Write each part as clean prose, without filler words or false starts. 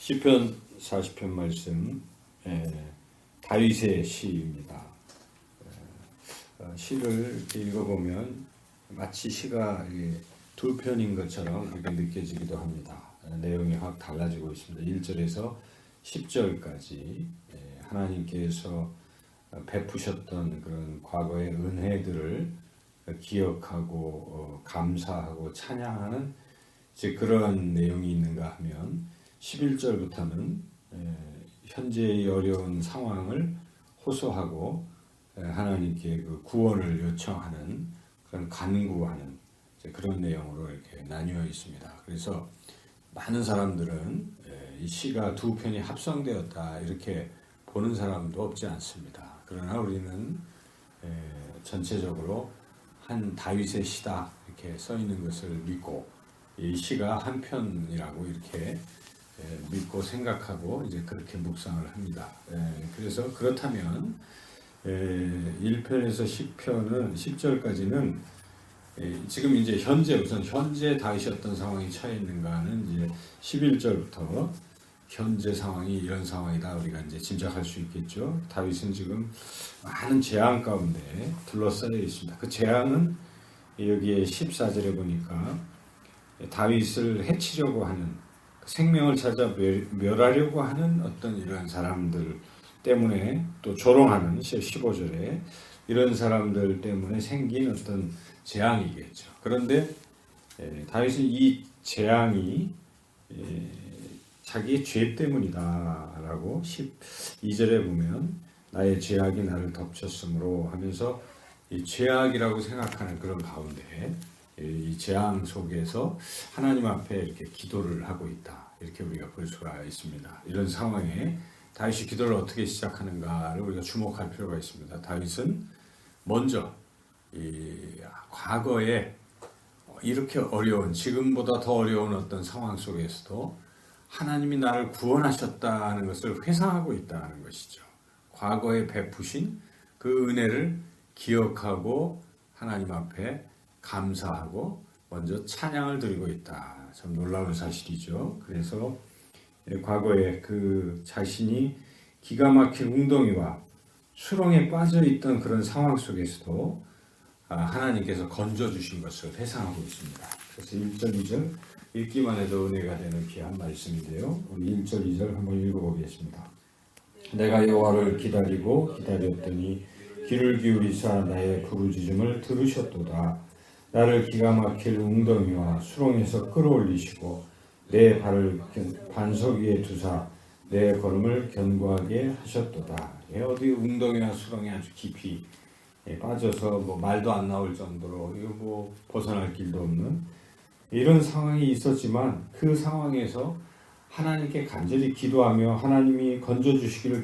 시편 40편 말씀, 다윗의 시입니다. 시를 이렇게 읽어보면 마치 시가 두 편인 것처럼 그렇게 느껴지기도 합니다. 내용이 확 달라지고 있습니다. 1절에서 10절까지 하나님께서 베푸셨던 그런 과거의 은혜들을 기억하고 감사하고 찬양하는 이제 그런 내용이 있는가 하면 11절부터는 현재의 어려운 상황을 호소하고 하나님께 그 구원을 요청하는 그런 간구하는 그런 내용으로 이렇게 나뉘어 있습니다. 그래서 많은 사람들은 이 시가 두 편이 합성되었다 이렇게 보는 사람도 없지 않습니다. 그러나 우리는 전체적으로 한 다윗의 시다 이렇게 써 있는 것을 믿고 이 시가 한 편이라고 이렇게 믿고 생각하고 이제 그렇게 묵상을 합니다. 그래서 그렇다면 1편에서 10편은 10절까지는 지금 이제 현재 다윗이 어떤 상황이 처해 있는가는 이제 11절부터 현재 상황이 이런 상황이다 우리가 이제 짐작할 수 있겠죠. 다윗은 지금 많은 재앙 가운데 둘러싸여 있습니다. 그 재앙은 여기에 14절에 보니까 다윗을 해치려고 하는 생명을 찾아 멸하려고 하는 어떤 이런 사람들 때문에 또 조롱하는 15절에 이런 사람들 때문에 생긴 어떤 재앙이겠죠. 그런데 다윗은 이 재앙이 자기의 죄 때문이다라고 12절에 보면 나의 죄악이 나를 덮쳤으므로 하면서 이 죄악이라고 생각하는 그런 가운데 이 재앙 속에서 하나님 앞에 이렇게 기도를 하고 있다. 이렇게 우리가 볼 수가 있습니다. 이런 상황에 다윗이 기도를 어떻게 시작하는가를 우리가 주목할 필요가 있습니다. 다윗은 먼저 이 과거에 이렇게 어려운 지금보다 더 어려운 어떤 상황 속에서도 하나님이 나를 구원하셨다는 것을 회상하고 있다는 것이죠. 과거에 베푸신 그 은혜를 기억하고 하나님 앞에 감사하고 먼저 찬양을 드리고 있다. 참 놀라운 사실이죠. 그래서 과거에 그 자신이 기가 막힌 웅덩이와 수렁에 빠져 있던 그런 상황 속에서도 하나님께서 건져주신 것을 회상하고 있습니다. 그래서 1절, 2절 읽기만 해도 은혜가 되는 귀한 말씀인데요. 우리 1절, 2절 한번 읽어보겠습니다. 내가 여호와를 기다렸더니 귀를 기울이사 나의 부르짖음을 들으셨도다. 나를 기가 막힐 웅덩이와 수렁에서 끌어올리시고 내 발을 반석 위에 두사 내 걸음을 견고하게 하셨도다. 어디 웅덩이와 수렁에 아주 깊이 빠져서 뭐 말도 안 나올 정도로 이거 뭐 벗어날 길도 없는 이런 상황이 있었지만 그 상황에서 하나님께 간절히 기도하며 하나님이 건져주시기를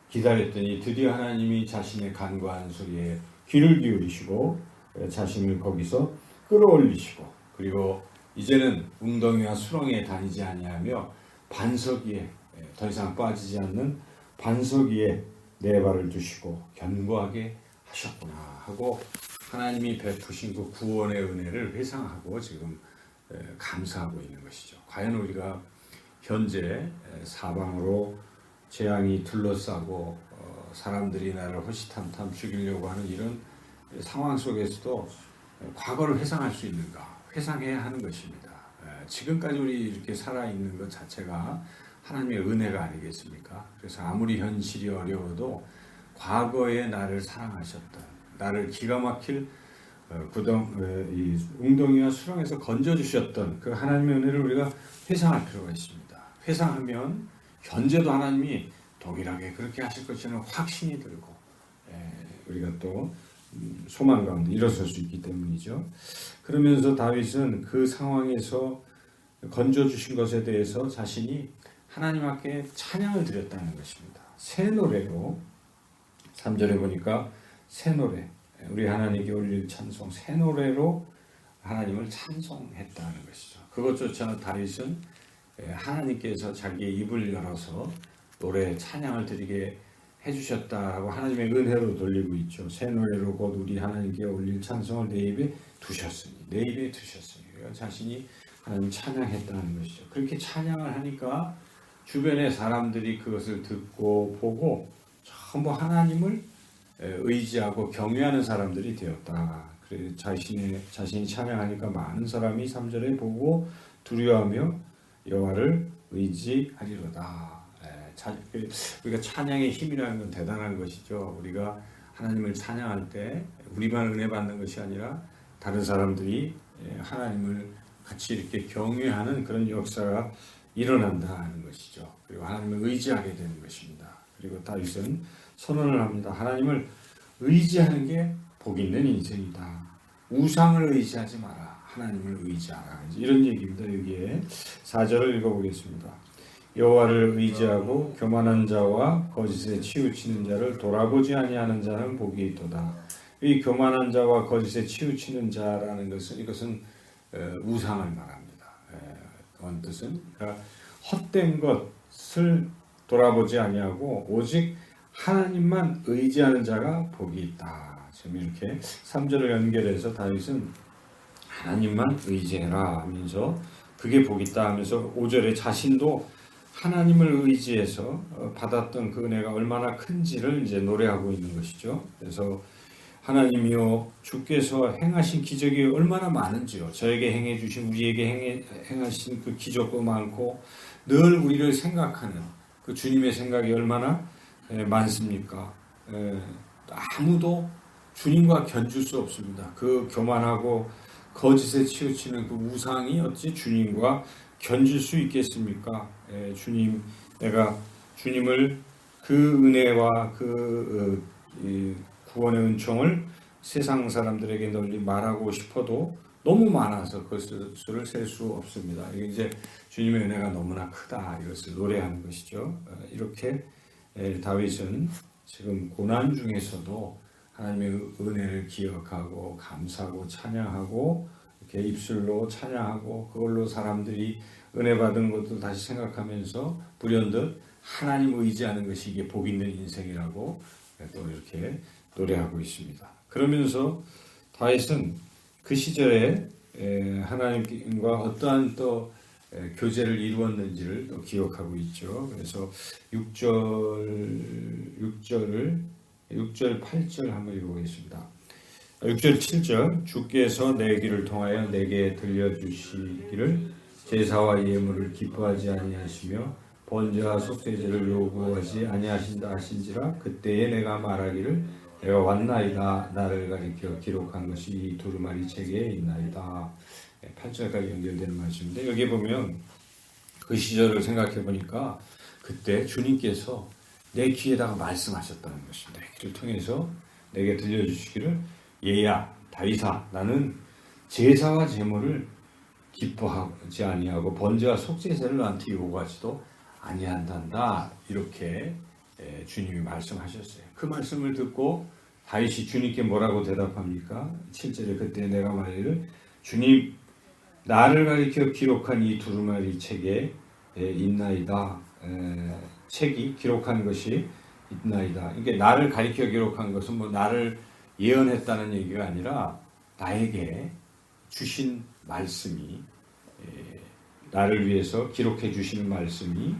기다렸더니 드디어 하나님이 자신의 간구한 소리에 귀를 기울이시고 자신을 거기서 끌어올리시고 그리고 이제는 웅덩이와 수렁에 다니지 아니하며 반석 위에 더 이상 빠지지 않는 반석 위에 내 발을 두시고 견고하게 하셨구나 하고 하나님이 베푸신 그 구원의 은혜를 회상하고 지금 감사하고 있는 것이죠. 과연 우리가 현재 사방으로 재앙이 둘러싸고 사람들이 나를 호시탐탐 죽이려고 하는 이런 상황 속에서도 과거를 회상할 수 있는가? 회상해야 하는 것입니다. 지금까지 우리 이렇게 살아있는 것 자체가 하나님의 은혜가 아니겠습니까? 그래서 아무리 현실이 어려워도 과거에 나를 사랑하셨던 나를 기가 막힐 이 웅덩이와 수렁에서 건져주셨던 그 하나님의 은혜를 우리가 회상할 필요가 있습니다. 회상하면 현재도 하나님이 동일하게 그렇게 하실 것이라는 확신이 들고 우리가 또 소망 가운데 일어설 수 있기 때문이죠. 그러면서 다윗은 그 상황에서 건져주신 것에 대해서 자신이 하나님 앞에 찬양을 드렸다는 것입니다. 새 노래로 3절에 보니까 새 노래 우리 하나님께 올릴 찬송 새 노래로 하나님을 찬송했다는 것이죠. 그것조차 다윗은 하나님께서 자기의 입을 열어서 노래 찬양을 드리게 해주셨다라고 하나님의 은혜로 돌리고 있죠. 새 노래로 곧 우리 하나님께 올릴 찬송을 내 입에 두셨으니 자신이 하나님 찬양했다는 것이죠. 그렇게 찬양을 하니까 주변의 사람들이 그것을 듣고 보고 전부 하나님을 의지하고 경외하는 사람들이 되었다. 그래서 자신이 찬양하니까 많은 사람이 3절에 보고 두려워하며 여호와를 의지하리로다. 우리가 찬양의 힘이라는 건 대단한 것이죠. 우리가 하나님을 찬양할 때 우리만 은혜 받는 것이 아니라 다른 사람들이 하나님을 같이 이렇게 경외하는 그런 역사가 일어난다는 것이죠. 그리고 하나님을 의지하게 되는 것입니다. 그리고 다윗은 선언을 합니다. 하나님을 의지하는 게 복 있는 인생이다. 우상을 의지하지 마라. 하나님을 의지하라. 이런 얘기입니다. 여기에 4절을 읽어보겠습니다. 여호와를 의지하고 교만한 자와 거짓에 치우치는 자를 돌아보지 아니하는 자는 복이 있도다. 이 교만한 자와 거짓에 치우치는 자라는 것은 이것은 우상을 말합니다. 그런 뜻은 그러니까 헛된 것을 돌아보지 아니하고 오직 하나님만 의지하는 자가 복이 있다. 지금 이렇게 3절을 연결해서 다윗은 하나님만 의지해라 하면서 그게 복이 있다 하면서 5절에 자신도 하나님을 의지해서 받았던 그 은혜가 얼마나 큰지를 이제 노래하고 있는 것이죠. 그래서 하나님이요 주께서 행하신 기적이 얼마나 많은지요. 저에게 행해 주신 우리에게 행하신 그 기적도 많고 늘 우리를 생각하는 그 주님의 생각이 얼마나 많습니까? 아무도 주님과 견줄 수 없습니다. 그 교만하고 거짓에 치우치는 그 우상이 어찌 주님과 견줄 수 있겠습니까? 주님, 내가 주님을 그 은혜와 그 구원의 은총을 세상 사람들에게 널리 말하고 싶어도 너무 많아서 그것을 셀 수 없습니다. 이게 이제 주님의 은혜가 너무나 크다 이것을 노래하는 것이죠. 이렇게 다윗은 지금 고난 중에서도 하나님의 은혜를 기억하고 감사하고 찬양하고 이렇게 입술로 찬양하고 그걸로 사람들이 은혜 받은 것도 다시 생각하면서 불현듯 하나님 의지하는 것이 이게 복 있는 인생이라고 또 이렇게 노래하고 있습니다. 그러면서 다윗은 그 시절에 하나님과 어떠한 또 교제를 이루었는지를 또 기억하고 있죠. 그래서 6절 8절 한번 읽어보겠습니다. 6절 7절 주께서 내 귀를 통하여 내게 들려주시기를 제사와 예물을 기뻐하지 아니하시며 번제와 속죄제를 요구하지 아니하신다 하신지라 그때에 내가 말하기를 내가 왔나이다 나를 가리켜 기록한 것이 이 두루마리 책에 있나이다. 8절까지 연결되는 말씀인데 여기 보면 그 시절을 생각해 보니까 그때 주님께서 내 귀에다가 말씀하셨다는 것입니다. 그를 통해서 내게 들려주시기를 얘야 다윗아 나는 제사와 제물을 기뻐하지 아니하고 번제와 속죄제를 너한테 요구하지도 아니한단다. 이렇게 주님이 말씀하셨어요. 그 말씀을 듣고 다윗이 주님께 뭐라고 대답합니까? 7절에 그때 내가 말하기를 주님 나를 가리켜 기록한 이 두루마리 책에 있나이다. 책이 기록한 것이 있나이다. 이게 나를 가리켜 기록한 것은 뭐 나를 예언했다는 얘기가 아니라 나에게 주신 말씀이 나를 위해서 기록해 주시는 말씀이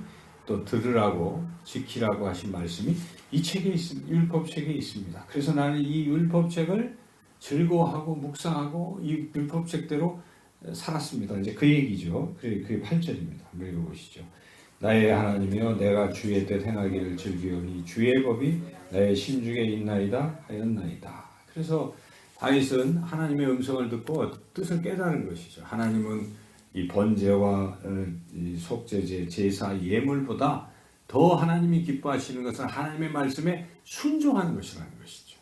또 들으라고 지키라고 하신 말씀이 이 책에 있습니다. 율법책에 있습니다. 그래서 나는 이 율법책을 즐거워하고 묵상하고 이 율법책대로 살았습니다. 이제 그 얘기죠. 그게 8절입니다. 한번 읽어보시죠. 나의 하나님이여 내가 주의 뜻 행하기를 즐기오니 주의 법이 나의 심중에 있나이다 하였나이다. 그래서 다윗은 하나님의 음성을 듣고 뜻을 깨달은 것이죠. 하나님은 이 번제와 이 속죄제, 제사, 예물보다 더 하나님이 기뻐하시는 것은 하나님의 말씀에 순종하는 것이라는 것이죠.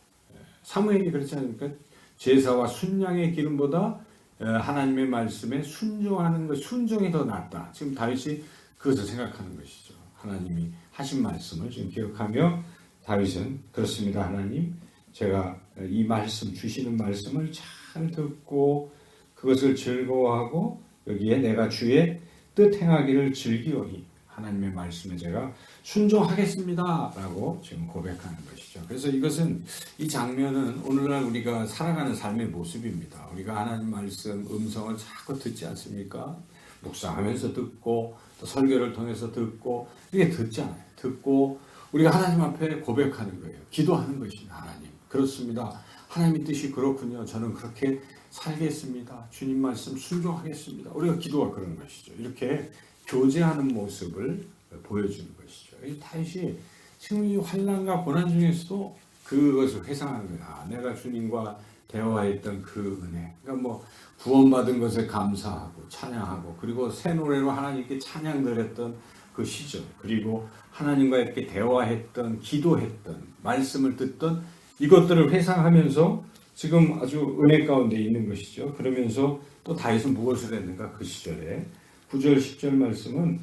사무엘이 그렇지 않습니까? 제사와 순양의 기름보다 하나님의 말씀에 순종하는 것, 순종이 더 낫다. 지금 다윗이 그것을 생각하는 것이죠. 하나님이 하신 말씀을 지금 기억하며 다윗은 그렇습니다. 하나님, 제가 이 말씀, 주시는 말씀을 잘 듣고 그것을 즐거워하고 여기에 내가 주의 뜻 행하기를 즐기오니 하나님의 말씀에 제가 순종하겠습니다 라고 지금 고백하는 것이죠. 그래서 이것은 이 장면은 오늘날 우리가 살아가는 삶의 모습입니다. 우리가 하나님 말씀 음성을 자꾸 듣지 않습니까? 묵상하면서 듣고 또 설교를 통해서 듣고 이게 듣잖아요. 듣고 우리가 하나님 앞에 고백하는 거예요. 기도하는 것입니다. 하나님 그렇습니다. 하나님의 뜻이 그렇군요. 저는 그렇게 살겠습니다. 주님 말씀 순종하겠습니다. 우리가 기도가 그런 것이죠. 이렇게 교제하는 모습을 보여주는 것이죠. 이 다윗이 지금 이 환난과 고난 중에서도 그것을 회상하는 거야. 내가 주님과 대화했던 그 은혜. 그러니까 뭐 구원받은 것에 감사하고 찬양하고 그리고 새 노래로 하나님께 찬양 드렸던 그 시절 그리고 하나님과 이렇게 대화했던 기도했던 말씀을 듣던 이것들을 회상하면서 지금 아주 은혜 가운데 있는 것이죠. 그러면서 또 다윗은 무엇을 했는가 그 시절에 9절 10절 말씀은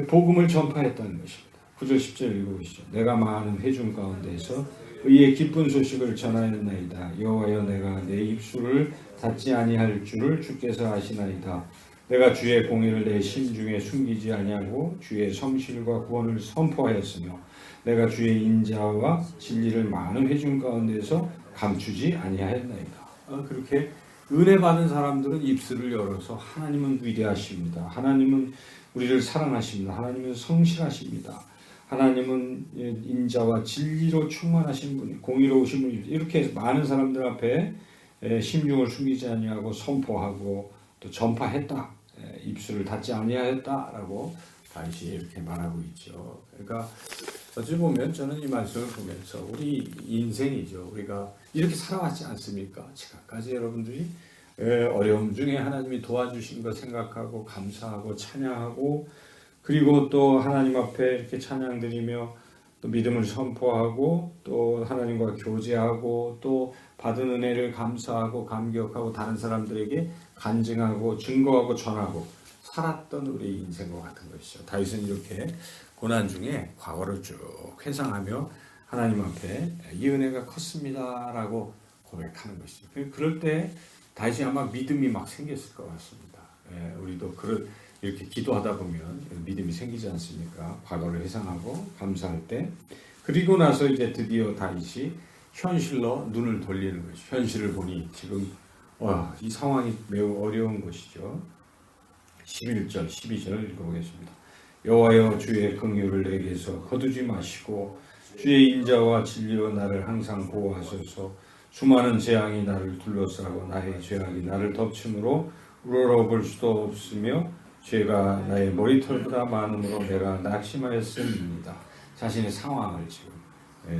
복음을 전파했다는 것입니다. 9절 10절 읽어보시죠. 내가 많은 회중 가운데서 의의 기쁜 소식을 전하였나이다. 여호와여 내가 내 입술을 닫지 아니할 줄을 주께서 아시나이다. 내가 주의 공의를 내 심중에 숨기지 아니하고 주의 성실과 구원을 선포하였으며 내가 주의 인자와 진리를 많은 회중 가운데서 감추지 아니하였나이다. 그렇게 은혜 받은 사람들은 입술을 열어서 하나님은 위대하십니다. 하나님은 우리를 사랑하십니다. 하나님은 성실하십니다. 하나님은 인자와 진리로 충만하신 분, 공의로우신 분입니다. 이렇게 많은 사람들 앞에 심중을 숨기지 아니하고 선포하고 또 전파했다. 입술을 닫지 아니하였다라고 다윗이 이렇게 말하고 있죠. 그러니까 어찌 보면 저는 이 말씀을 보면서 우리 인생이죠. 우리가 이렇게 살아왔지 않습니까? 지금까지 여러분들이 어려움 중에 하나님이 도와주신 것 생각하고 감사하고 찬양하고 그리고 또 하나님 앞에 이렇게 찬양드리며 또 믿음을 선포하고 또 하나님과 교제하고 또 받은 은혜를 감사하고 감격하고 다른 사람들에게 간증하고 증거하고 전하고 살았던 우리 인생과 같은 것이죠. 다윗은 이렇게 고난 중에 과거를 쭉 회상하며 하나님 앞에 이 은혜가 컸습니다라고 고백하는 것이죠. 그럴 때 다윗이 아마 믿음이 막 생겼을 것 같습니다. 우리도 이렇게 기도하다 보면 믿음이 생기지 않습니까? 과거를 회상하고 감사할 때 그리고 나서 이제 드디어 다윗이 현실로 눈을 돌리는 것이죠. 현실을 보니 지금 이 상황이 매우 어려운 것이죠. 11절, 12절 읽어보겠습니다. 여호와여 주의 긍휼을 내게서 거두지 마시고 주의 인자와 진리로 나를 항상 보호하소서. 수많은 재앙이 나를 둘러싸고 나의 죄악이 나를 덮침으로 우러러볼 수도 없으며 죄가 나의 머리털보다 많음으로 내가 낙심하였음입니다. 자신의 상황을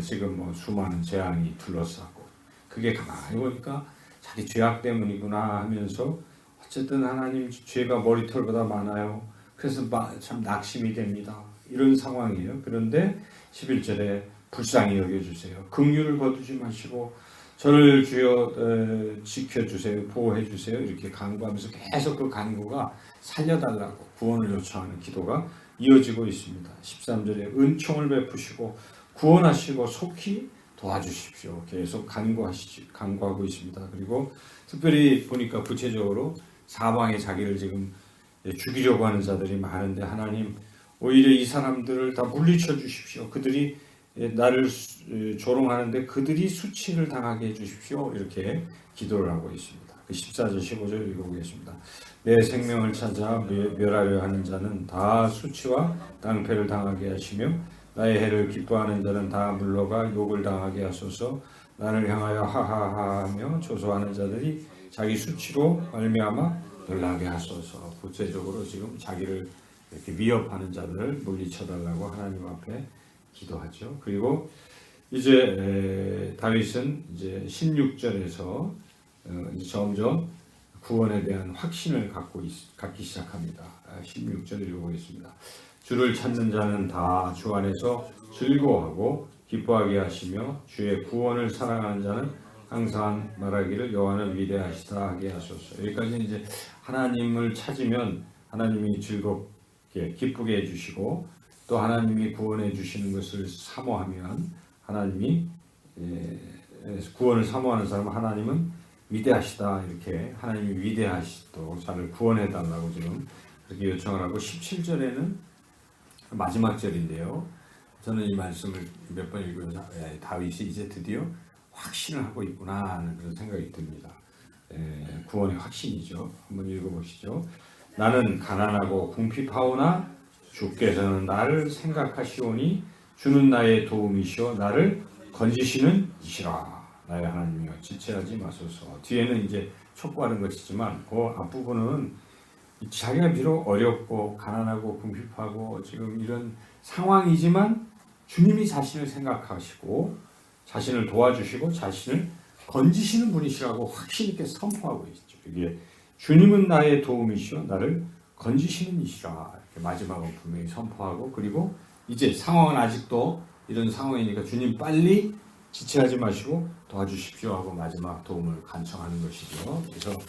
지금 뭐 수많은 재앙이 둘러싸고 그게 가만히 보니까 자기 죄악 때문이구나 하면서 어쨌든 하나님 죄가 머리털보다 많아요. 그래서 참 낙심이 됩니다. 이런 상황이에요. 그런데 11절에 불쌍히 여겨주세요. 긍휼을 거두지 마시고 저를 주여 지켜주세요. 보호해주세요. 이렇게 간구하면서 계속 그 간구가 살려달라고 구원을 요청하는 기도가 이어지고 있습니다. 13절에 은총을 베푸시고 구원하시고 속히 도와주십시오. 계속 간구하고 있습니다. 그리고 특별히 보니까 구체적으로 사방에 자기를 지금 죽이려고 하는 자들이 많은데 하나님 오히려 이 사람들을 다 물리쳐 주십시오. 그들이 나를 조롱하는데 그들이 수치를 당하게 해주십시오. 이렇게 기도를 하고 있습니다. 14절 15절 읽어보겠습니다. 내 생명을 찾아 멸하려 하는 자는 다 수치와 낭패를 당하게 하시며 나의 해를 기뻐하는 자는 다 물러가 욕을 당하게 하소서. 나를 향하여 하하하하며 조소하는 자들이 자기 수치로 말미암아 놀라게 하소서. 구체적으로 지금 자기를 이렇게 위협하는 자들을 물리쳐달라고 하나님 앞에 기도하죠. 그리고 이제 다윗은 이제 16절에서 이제 점점 구원에 대한 확신을 갖기 시작합니다. 16절 읽어보겠습니다. 주를 찾는 자는 다 주 안에서 즐거워하고 기뻐하게 하시며 주의 구원을 사랑하는 자는 항상 말하기를 여호와는 위대하시다 하게 하소서. 여기까지 이제 하나님을 찾으면 하나님이 즐겁게 기쁘게 해주시고 또 하나님이 구원해 주시는 것을 사모하면 하나님이 구원을 사모하는 사람은 하나님은 위대하시다 이렇게 하나님이 위대하시도록 자를 구원해 달라고 지금 그렇게 요청을 하고 17절에는 마지막 절인데요. 저는 이 말씀을 몇 번 읽으면서 다윗이 이제 드디어 확신을 하고 있구나 하는 그런 생각이 듭니다. 구원의 확신이죠. 한번 읽어보시죠. 나는 가난하고 궁핍하오나 주께서는 나를 생각하시오니 주는 나의 도움이시오 나를 건지시는 이시라. 나의 하나님이여 지체하지 마소서. 뒤에는 이제 촉구하는 것이지만 그 앞부분은 자기가 비록 어렵고 가난하고 궁핍하고 지금 이런 상황이지만 주님이 자신을 생각하시고 자신을 도와주시고 자신을 건지시는 분이시라고 확신 있게 선포하고 있죠. 이게 주님은 나의 도움이시오 나를 건지시는 이시라. 이렇게 마지막은 분명히 선포하고, 그리고 이제 상황은 아직도 이런 상황이니까 주님 빨리 지체하지 마시고 도와주십시오 하고 마지막 도움을 간청하는 것이죠. 그래서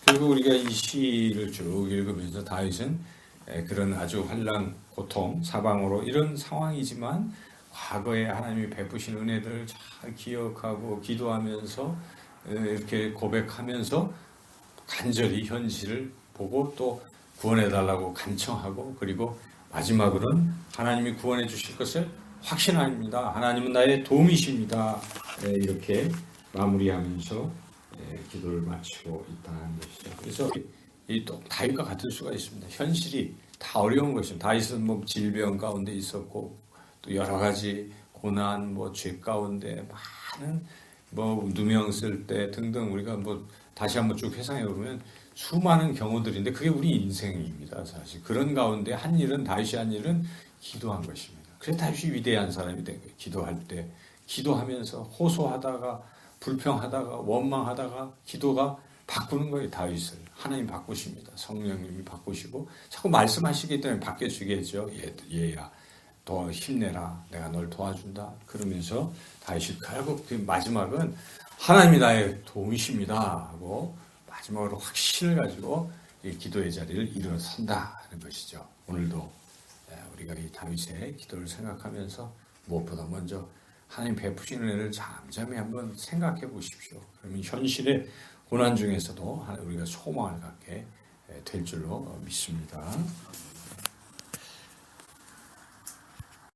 결국 우리가 이 시를 쭉 읽으면서 다윗은 그런 아주 환난, 고통, 사방으로 이런 상황이지만 과거에 하나님이 베푸신 은혜들을 잘 기억하고 기도하면서 이렇게 고백하면서 간절히 현실을 보고 또 구원해달라고 간청하고, 그리고 마지막으로는 하나님이 구원해 주실 것을 확신합니다. 하나님은 나의 도움이십니다. 이렇게 마무리하면서 기도를 마치고 있다는 것이죠. 그래서 이 또 다윗과 같을 수가 있습니다. 현실이 다 어려운 것입니다. 다윗은 뭐 질병 가운데 있었고 또 여러 가지 고난, 뭐 죄 가운데 많은 뭐 누명 쓸 때 등등 우리가 뭐 다시 한번 쭉 회상해 보면 수많은 경우들인데 그게 우리 인생입니다. 사실 그런 가운데 한 일은 다윗이 한 일은 기도한 것입니다. 그래서 다윗이 위대한 사람이 된 거예요. 기도할 때 기도하면서 호소하다가 불평하다가 원망하다가 기도가 바꾸는 거예요. 다윗을 하나님 바꾸십니다. 성령님이 바꾸시고 자꾸 말씀하시기 때문에 바뀌어지겠죠. 얘야 더 힘내라. 내가 널 도와준다. 그러면서 다윗이 결국 그 마지막은 하나님이 나의 도움이십니다 하고 마지막으로 확신을 가지고 이 기도의 자리를 일어선다 하는 것이죠. 오늘도 우리가 이 다윗의 기도를 생각하면서 무엇보다 먼저 하나님 베푸신 은혜를 잠잠히 한번 생각해 보십시오. 그러면 현실의 고난 중에서도 우리가 소망을 갖게 될 줄로 믿습니다.